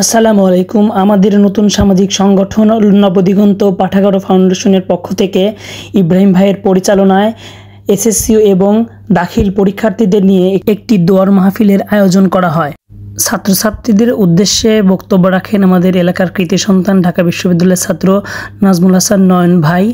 আসসালামু আলাইকুম। আমাদের নতুন সামাজিক সংগঠন নবদিগন্ত পাঠাগার ফাউন্ডেশনের পক্ষ থেকে ইব্রাহিম ভাইয়ের পরিচালনায় এসএসসি এবং দাখিল পরীক্ষার্থীদের নিয়ে একটি দোয়ার মাহফিলের আয়োজন করা হয়। ছাত্রছাত্রীদের উদ্দেশ্যে বক্তব্য রাখেন আমাদের এলাকার কৃতি সন্তান ঢাকা বিশ্ববিদ্যালয়ের ছাত্র নাজমুল হাসান নয়ন ভাই।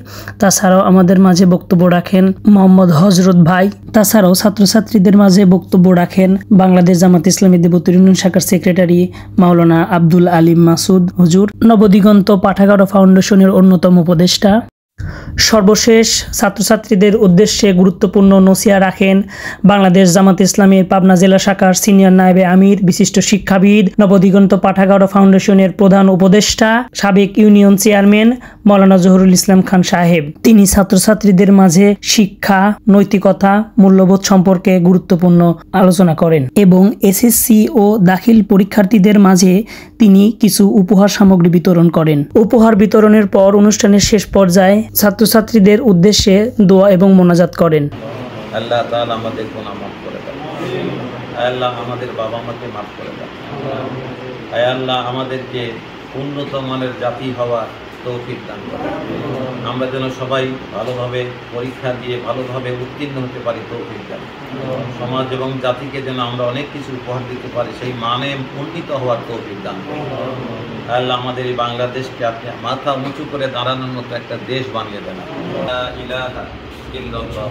তাছাড়াও আমাদের মাঝে বক্তব্য রাখেন মোহাম্মদ হজরত ভাই। তাছাড়াও ছাত্রছাত্রীদের মাঝে বক্তব্য রাখেন বাংলাদেশ জামাত ইসলামী দেবতুর ইউনিয়ন শাখার সেক্রেটারি মাওলানা আব্দুল আলিম মাসুদ হুজুর, নবদিগন্ত পাঠাগার ফাউন্ডেশনের অন্যতম উপদেষ্টা। সর্বশেষ ছাত্রছাত্রীদের উদ্দেশ্যে গুরুত্বপূর্ণ নসিহা রাখেন বাংলাদেশ জামাত ইসলামীর পাবনা জেলা শাখার সিনিয়র নায়েবে আমির, বিশিষ্ট শিক্ষাবিদ, নবদিগন্ত পাঠাগার ফাউন্ডেশনের প্রধান উপদেষ্টা, সাবেক ইউনিয়ন চেয়ারম্যান মাওলানা জহুরুল ইসলাম খান সাহেব। তিনি ছাত্রছাত্রীদের মাঝে শিক্ষা, নৈতিকতা, মূল্যবোধ সম্পর্কে গুরুত্বপূর্ণ আলোচনা করেন এবং এসএসসি ও দাখিল পরীক্ষার্থীদের মাঝে তিনি কিছু উপহার সামগ্রী বিতরণ করেন। উপহার বিতরণের পর অনুষ্ঠানের শেষ পর্যায়ে ছাত্রছাত্রীদের উদ্দেশ্যে দোয়া এবং মোনাজাত করেন। আল্লাহ তাআলা আমাদের গুনাহ মাফ করে দেন। আল্লাহ আমাদের বাবা মাকে মাফ করে দেন। আল্লাহ আমাদেরকে উন্নত মানের জাতি হওয়ার তৌফিক দান করেন। আমরা যেন সবাই ভালোভাবে পরীক্ষা দিয়ে ভালোভাবে উত্তীর্ণ হতে পারি, তৌফিক দান। সমাজ এবং জাতিকে যেন আমরা অনেক কিছু উপহার দিতে পারি, সেই মানে উন্নীত হওয়ার তৌফিক দান করেন। আল্লাহ আমাদের এই বাংলাদেশকে আপনি মাথা উঁচু করে দাঁড়ানোর মতো একটা দেশ বানিয়ে দেন। লা ইলাহা ইল্লাল্লাহ।